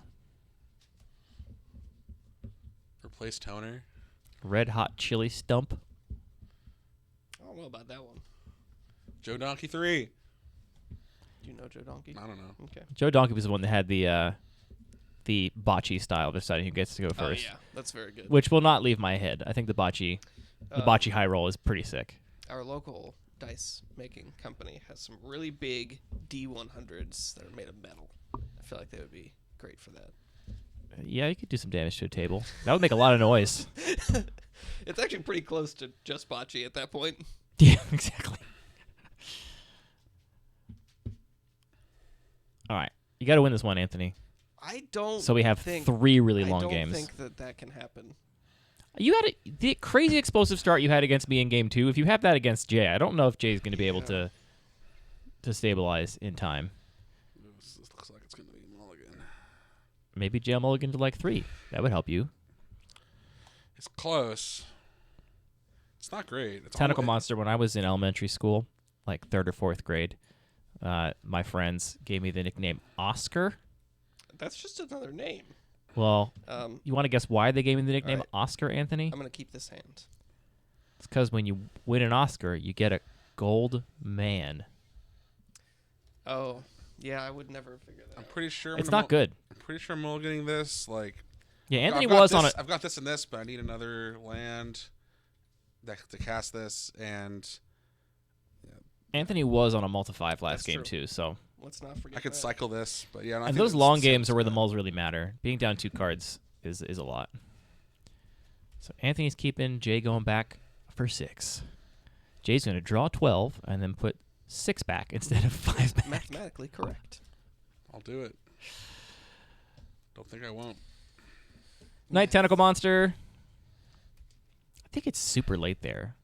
Replace Toner. Red Hot Chili Stump. I don't know about that one. Joe Donkey 3. Do you know Joe Donkey? I don't know. Okay. Joe Donkey was the one that had the bocce style, deciding who gets to go first. Oh yeah, that's very good. Which will not leave my head. I think the bocce high roll is pretty sick. Our local dice making company has some really big D100s that are made of metal. I feel like they would be great for that. Yeah, you could do some damage to a table. That would make a lot of noise. It's actually pretty close to just bocce at that point. Yeah, exactly. All right. You got to win this one, Anthony. I don't. So we have think, 3 really long I don't games. think that can happen. You had the crazy explosive start you had against me in game 2. If you have that against Jay, I don't know if Jay's going to be able to stabilize in time. This looks like it's gonna be mulligan. Maybe Jay mulligan to like 3. That would help you. It's close. It's not great. It's Tentacle all, Monster, when I was in elementary school, like 3rd or 4th grade, my friends gave me the nickname Oscar. That's just another name. Well, I'm you want to guess why they gave me the nickname right. Oscar, Anthony? gonna keep this hand. It's because when you win an Oscar, you get a gold man. Oh, yeah, I would never figure that I'm out. pretty sure. It's not good. I'm pretty sure I'm mulliganing this. Like, Yeah, Anthony I've got was on this- a I've got this and this, but I need another land to cast this, and Anthony was on a multi-5 last That's game true. too. So, Let's not forget I could that. cycle this. But yeah, I and think those it's long the games same are where the as mulls really matter. Being down 2 cards is a lot. So Anthony's keeping Jay going back for 6. Jay's going to draw 12 and then put 6 back instead of 5 back. Mathematically correct. I'll do it. Don't think I won't. Night Tentacle Monster. I think it's super late there.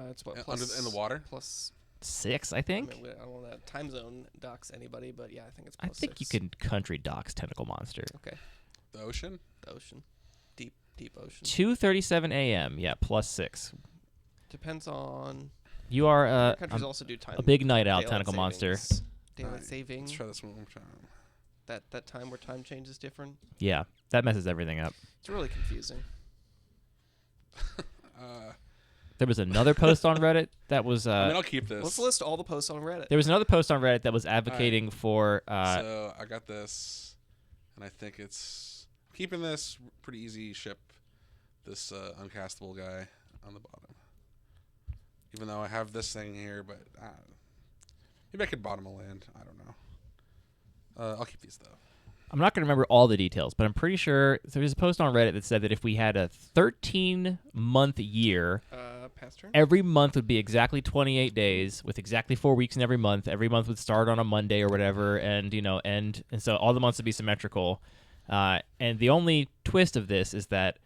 It's what Under in the water. plus. 6, I I think. mean, I don't know that time zone docks anybody, but yeah, I think it's I plus think 6. you can country docks Tentacle Monster. Okay, The ocean. the ocean, deep ocean. 2:37 a.m. Yeah, plus 6. Depends on. You are Countries also do time. a big night out, daylight Tentacle Monster. savings. daylight saving. Let's try this one more time. That time where time change is different. Yeah, that messes everything up. It's really confusing. There was another post on Reddit that was. I'll keep this. Let's list all the posts on Reddit. There was another post on Reddit that was advocating for. So I got this, and I think it's keeping this pretty easy. Ship this uncastable guy on the bottom. Even though I have this thing here, but maybe I could bottom a land. I don't know. I'll keep these though. I'm not going to remember all the details, but I'm pretty sure there was a post on Reddit that said that if we had a 13-month year, pass turn? every month would be exactly 28 days with exactly 4 weeks in every month. Every month would start on a Monday or whatever, and end, and so all the months would be symmetrical. And the only twist of this is that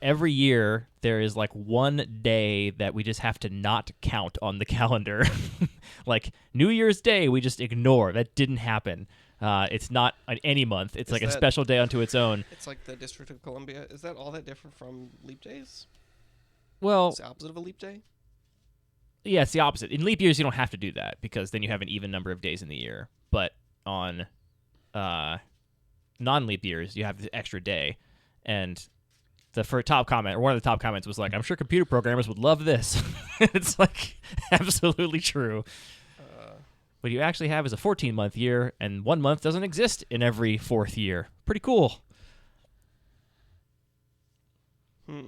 every year there is like one day that we just have to not count on the calendar. Like New Year's Day, we just ignore. That didn't happen. It's not on any month. It's like a special day unto its own. It's like the District of Columbia. Is that all that different from leap days? Well, it's the opposite of a leap day? Yeah, it's the opposite. In leap years, you don't have to do that because then you have an even number of days in the year. But on non-leap years, you have the extra day. And one of the top comments was like, I'm sure computer programmers would love this. It's like absolutely true. What you actually have is a 14-month year, and 1 month doesn't exist in every fourth year. Pretty cool. I'll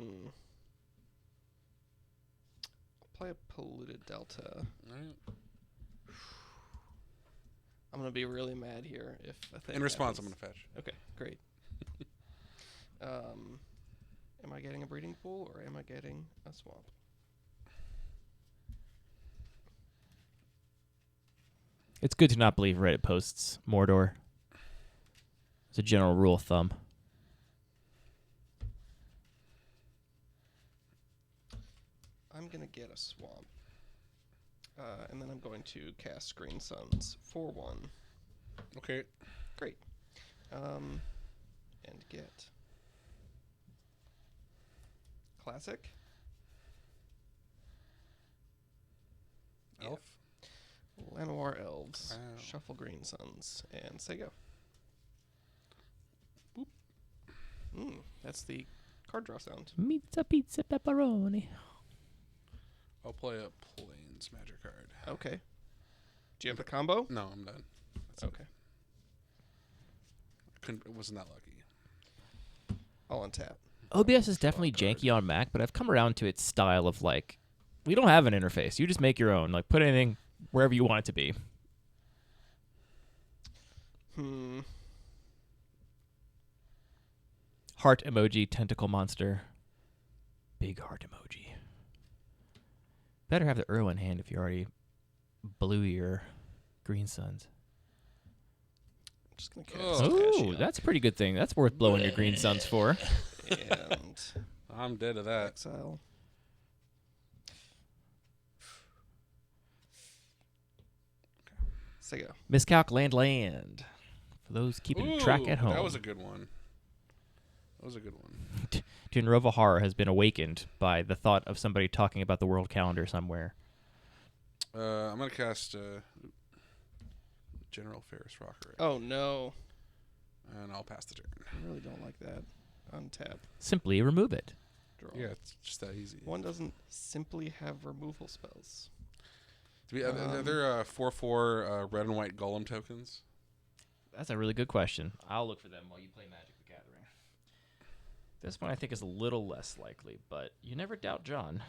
play a polluted delta. I'm going to be really mad here if a thing In response, happens. I'm going to fetch. Okay, great. Am I getting a breeding pool, or am I getting a swamp? It's good to not believe Reddit posts, Mordor. It's a general rule of thumb. I'm going to get a swamp. And then I'm going to cast Green Suns for 1. Okay. Great. And get Classic. Elf. Llanowar Elves. Wow. Shuffle Green Suns. And say go. Boop. That's the card draw sound. Pizza, pizza, pepperoni. I'll play a Plains Magic card. Okay. Do you have the combo? No, I'm done. That's Okay. It wasn't that lucky. I'll untap. OBS is definitely janky on Mac, but I've come around to its style of like, we don't have an interface. You just make your own. Like, put anything wherever you want it to be. Heart emoji, tentacle monster. Big heart emoji. Better have the Ur in hand if you already blew your Green Suns. I'm just going to cast Ooh, that's a pretty good thing. That's worth blowing your Green Suns for. And I'm dead to that. exile. Say go. Miscalc land. For those keeping track at home. That was a good one. Tunrova horror has been awakened by the thought of somebody talking about the world calendar somewhere. I'm going to cast General Ferris Rocker. Oh, no. And I'll pass the turn. I really don't like that. Untap. Simply remove it. Draw. Yeah, it's just that easy. One doesn't simply have removal spells. Are there 4/4 red and white golem tokens? That's a really good question. I'll look for them while you play Magic the Gathering. This one I think is a little less likely, but you never doubt John.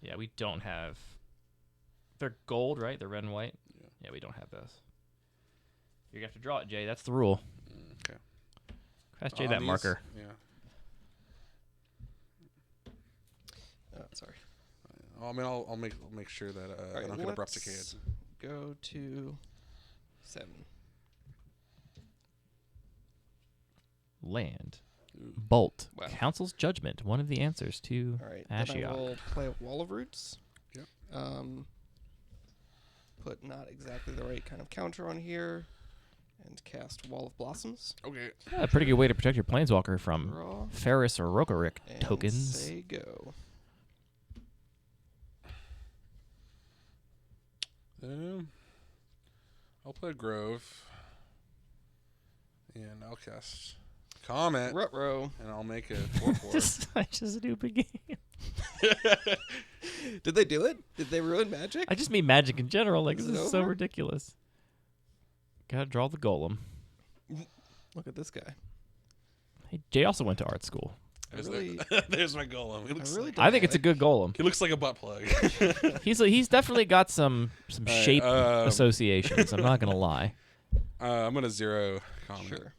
Yeah, we don't have... They're gold, right? They're red and white? Yeah, we don't have those. You're going to have to draw it, Jay. That's the rule. Okay. Pass Jay that marker. Yeah. Sorry. I mean, I'll make sure that I don't get abrupt decayed. Go to 7. Land. Ooh. Bolt. Wow. Council's Judgment. One of the answers to All right. Then I Ashiok. will play a Wall of Roots. Yep. Put not exactly the right kind of counter on here. And cast Wall of Blossoms. Okay. Yeah, a pretty good way to protect your Planeswalker from Draw. Ferris or Rokarik And tokens. say go. I'll play Grove. And I'll cast Comet. Ruh-roh. And I'll make it 4/4. Such a stupid game. Did they do it? Did they ruin Magic? I just mean Magic in general. Like, Is this it is so over? ridiculous. Gotta draw the golem. Look at this guy. Hey, Jay also went to art school. There's my golem. I think it's a good golem. He looks like a butt plug. He's definitely got some shape associations. I'm not gonna lie. I'm gonna 0 Comet. Sure.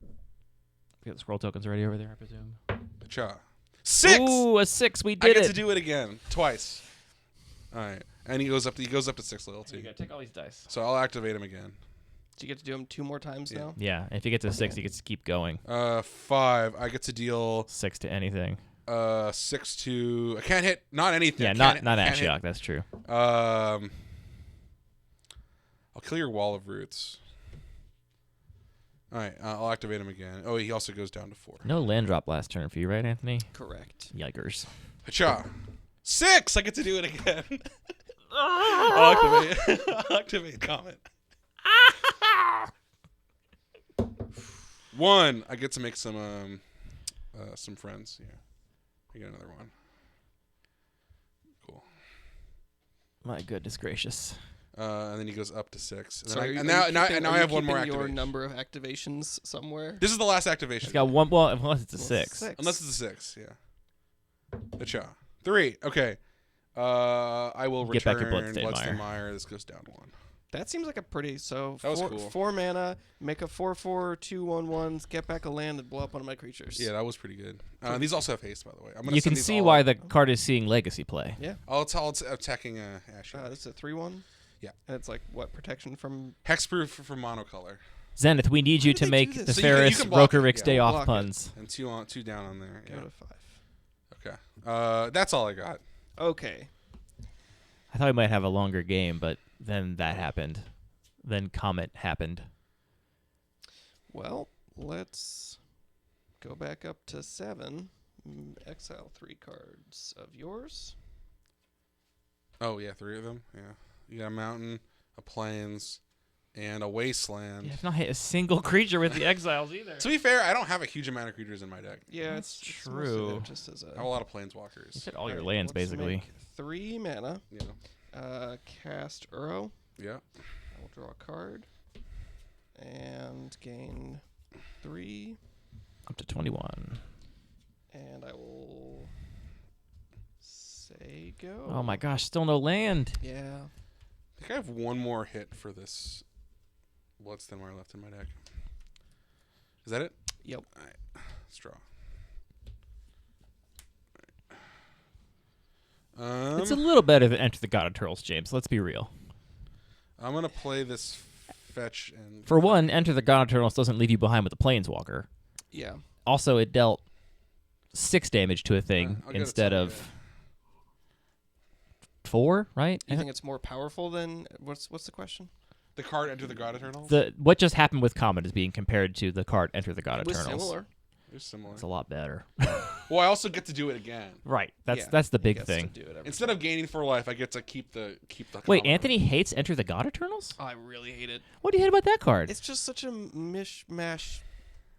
We got the scroll tokens ready over there, I presume. Cha. 6. Ooh, a 6. We I did get it. to do it again, twice. All right, and he goes up to 6 loyalty. You gotta take all these dice. So I'll activate him again. Do you get to do him 2 more times now? Yeah, if he gets to 6, he gets to keep going. 5. I get to deal 6 to anything. 6 to. I can't hit. Not anything. Yeah, not Ashiok. That's true. I'll kill your Wall of Roots. All right, I'll activate him again. Oh, he also goes down to 4. No land drop last turn for you, right, Anthony? Correct. Yikers. Hacha. 6. I get to do it again. I'll activate Comet. 1. I get to make some friends. Yeah, I get another one. Cool. My goodness gracious. And then he goes up to 6. So And now I have one more activation. Your activation. number of activations somewhere. This is the last activation. It's got one. Well, unless it's a 6. Unless it's a 6, yeah. Hacha. 3. Okay. I will Get back your return Bloodstained Bloodstained Mire. Mire. This goes down 1. That seems like a pretty That was cool. 4 mana, make a 4/4, 2/1/1s, get back a land and blow up one of my creatures. Yeah, that was pretty good. These also have haste, by the way. You can see why the card is seeing Legacy play. Yeah. I'll attacking Ashiok. This is a 3/1. Yeah. And it's like what protection from Hexproof for monocolor. Zenith, we need you did to they make do the this? So you Ferris can block it, Rokerix yeah. Day Block Off it. puns. And 2 down on there. go Yeah. to 5. Okay. That's all I got. Okay. I thought we might have a longer game, but then that happened. Then Comet happened. Well, let's go back up to 7. Exile 3 cards of yours. Oh, yeah, 3 of them. Yeah. You got a mountain, a plains, and a wasteland. Yeah, I've not hit a single creature with the exiles either. To be fair, I don't have a huge amount of creatures in my deck. Yeah, That's it's true. most of it just as I a have a lot of planeswalkers. You hit all your Alright, lands, let's basically. make 3 mana. Yeah. Cast Uro. Yeah. I will draw a card. And gain 3. Up to 21. And I will say go. Oh my gosh, still no land. Yeah. I think I have one more hit for this Bloodstained Mire left in my deck. Is that it? Yep. All right. Let's draw. It's a little better than Enter the God of Turtles, James. Let's be real. I'm going to play this fetch and... For one, Enter the God of Turtles doesn't leave you behind with the Planeswalker. Yeah. Also, it dealt 6 damage to a thing I'll get it instead to you, of 4, right? You think it's more powerful than what's the question? The card Enter the God Eternal? What just happened with Comet is being compared to the card Enter the God It was Eternals. similar. They're similar. It's a lot better. Well, I also get to do it again. Right. That's Yeah, that's the he big gets thing. to do it every Instead time. of gaining 4 life, I get to keep the Wait, common. Anthony hates Enter the God Eternals? Oh, I really hate it. What do you hate about that card? It's just such a mishmash.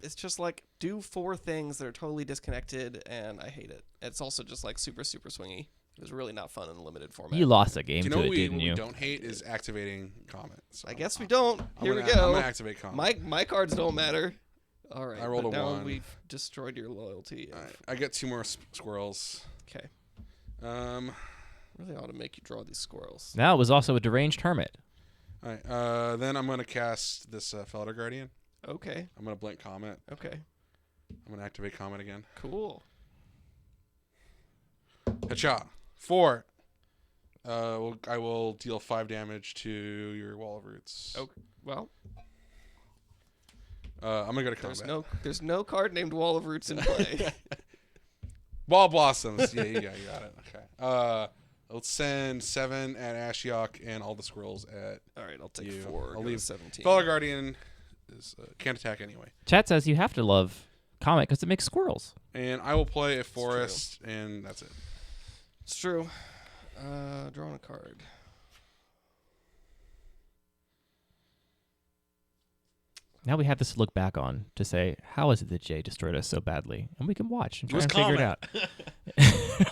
It's just like do 4 things that are totally disconnected, and I hate it. It's also just like super swingy. It was really not fun in the limited format. You lost a game Do you to know it, what didn't we you? don't hate is activating Comet. So I guess we don't. Here we I'm go. going to activate Comet. My cards don't matter. All right. I rolled but a now 1. we've destroyed your loyalty. All right, I get 2 more squirrels. Okay. All Really ought to make you draw these squirrels. Now it was also a deranged hermit. right. Then I'm going to cast this Felder Guardian. Okay. I'm going to blink Comet. Okay. I'm going to activate Comet again. Cool. Hacha. 4. I will deal 5 damage to your Wall of Roots. Okay. Well, I'm gonna go to combat. there's no card named Wall of Roots in play. Ball Blossoms. Yeah, you got it. Okay. Let's send 7 at Ashiok and all the squirrels at. All right, I'll take You. 4. I'll Go leave to 17. Felder Guardian can't attack anyway. Chat says you have to love Comet because it makes squirrels. And I will play a forest, and that's it. It's true. Drawing a card. Now we have this to look back on to say, how is it that Jay destroyed us so badly? And we can watch and try and figure it out.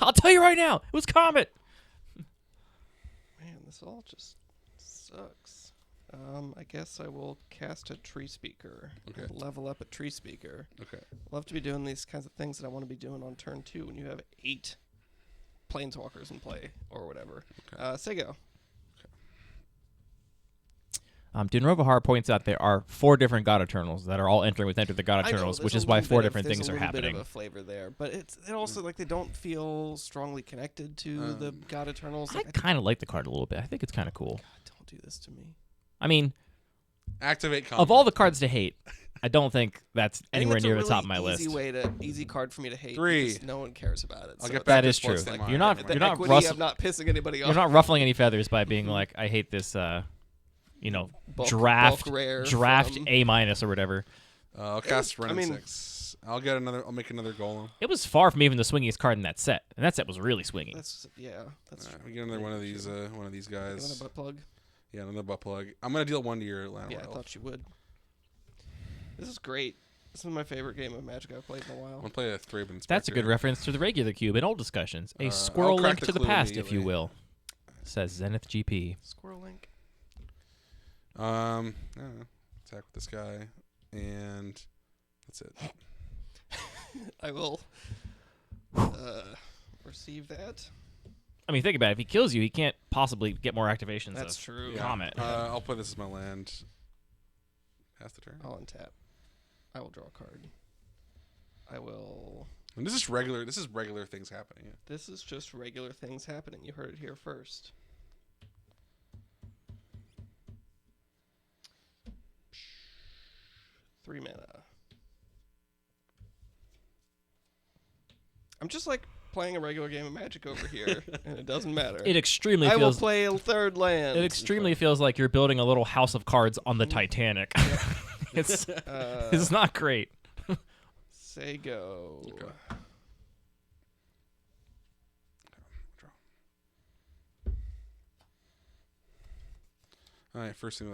I'll tell you right now, it was Comet. Man, this all just sucks. I guess I will cast a Tree Speaker. Okay. Level up a Tree Speaker. Okay. Love to be doing these kinds of things that I want to be doing on turn 2 when you have 8 Planeswalkers in play or whatever. Okay. Say go. Dinrovahar points out there are 4 different God Eternals that are all entering with Enter the God Eternals, which is why 4 different things are happening. There's a little bit of a flavor there, but it also like they don't feel strongly connected to the God Eternals. I kind of like the card a little bit. I think it's kind of cool. God, don't do this to me. I mean, activate Comet. Of all the cards to hate, I don't think that's anywhere near the top of my list. Easy card for me to hate. 3. No one cares about it. I'll get back that to is true. Like, you're not I'm not pissing anybody off. You're not ruffling any feathers by being like, I hate this. Draft A- or whatever. I'll cast Renin 6. I'll make another Golem. It was far from even the swingiest card in that set, and that set was really swingy. That's we get another one of these guys. Another butt plug. Yeah, another butt plug. I'm gonna deal 1 to your land. Yeah, I thought you would. This is great. This is my favorite game of Magic I've played in a while. I'm gonna play a Thraben Inspector. That's a good reference to the regular cube in old discussions. A squirrel link to the past, if you will. Says Zenith GP. Squirrel link. I don't know. Attack with this guy, and that's it. I will receive that. I mean, think about it. If he kills you, he can't possibly get more activations. That's true. Comet. I'll play this as my land. Pass the turn. I'll untap. I will draw a card. I will. And this is regular. This is regular things happening. Yeah. This is just regular things happening. You heard it here first. Three mana. I'm just like playing a regular game of Magic over here, and it doesn't matter. It extremely I feels. will play a third land. It extremely feels like you're building a little house of cards on the Titanic. It's not great. Say go. Okay. All right, first things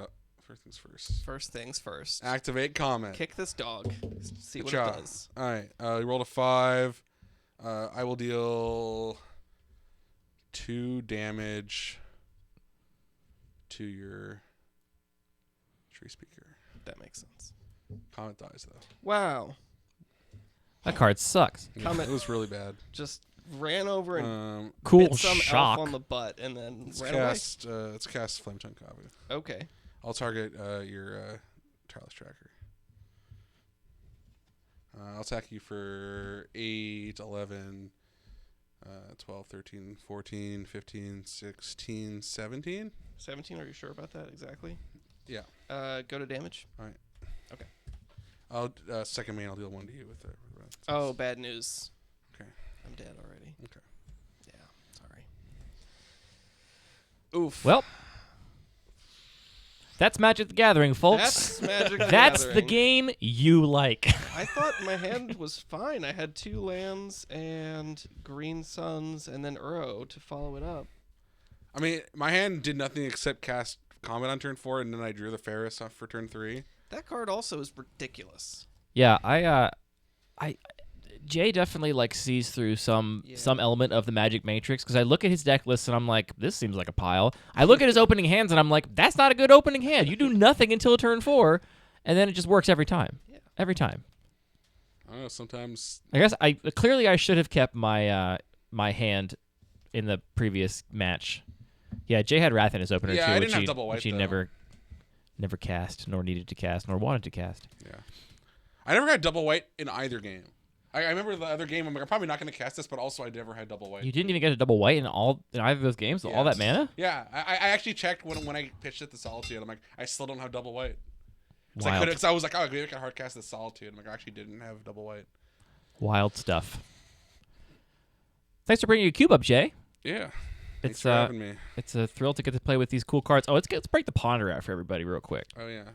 first. First things first. Activate Comet. Kick this dog. See what Good it job. does. All right, you rolled a 5. I will deal 2 damage to your Tree Speaker. That makes sense. Comet dies though. Wow. That card sucks. Comet it was really bad. Just ran over and cool bit some shock elf on the butt and then let's ran cast Flame Tongue Kavu. Okay. I'll target your Tireless Tracker. I'll attack you for 8, 11, 12, 13, 14, 15, 16, 17. 17, are you sure about that exactly? Yeah. Go to damage. All right. Okay. I'll second main. I'll deal 1 to you with the. Oh, bad news. Okay. I'm dead already. Okay. Yeah. Sorry. Oof. Well, that's Magic the Gathering, folks. That's Magic the That's Gathering. the game you like. I thought my hand was fine. I had 2 lands and Green Suns and then Uro to follow it up. I mean, my hand did nothing except cast Comet on turn 4, and then I drew the Ferris off for turn 3. That card also is ridiculous. Yeah, Jay definitely like sees through some element of the Magic Matrix, because I look at his deck list and I'm like, this seems like a pile. I look at his opening hands and I'm like, that's not a good opening hand. You do nothing until turn 4, and then it just works every time. Yeah. Every time. I don't know. Sometimes I guess I should have kept my my hand in the previous match. Yeah, Jay had Wrath in his opener too, I didn't have double white, which he though. never cast, nor needed to cast, nor wanted to cast. Yeah. I never had double white in either game. I remember the other game. I'm like, I'm probably not going to cast this, but also I never had double white. You didn't even get a double white in either of those games. All that mana. Yeah, I actually checked when I pitched it to Solitude. I'm like, I still don't have double white. Wild. Because I was like, oh, maybe I can hard cast this Solitude. I'm like, I actually didn't have double white. Wild stuff. Thanks for bringing your cube up, Jay. Yeah. It's Thanks for having me. It's a thrill to get to play with these cool cards. Oh, let's break the Ponder out for everybody real quick. Oh yeah.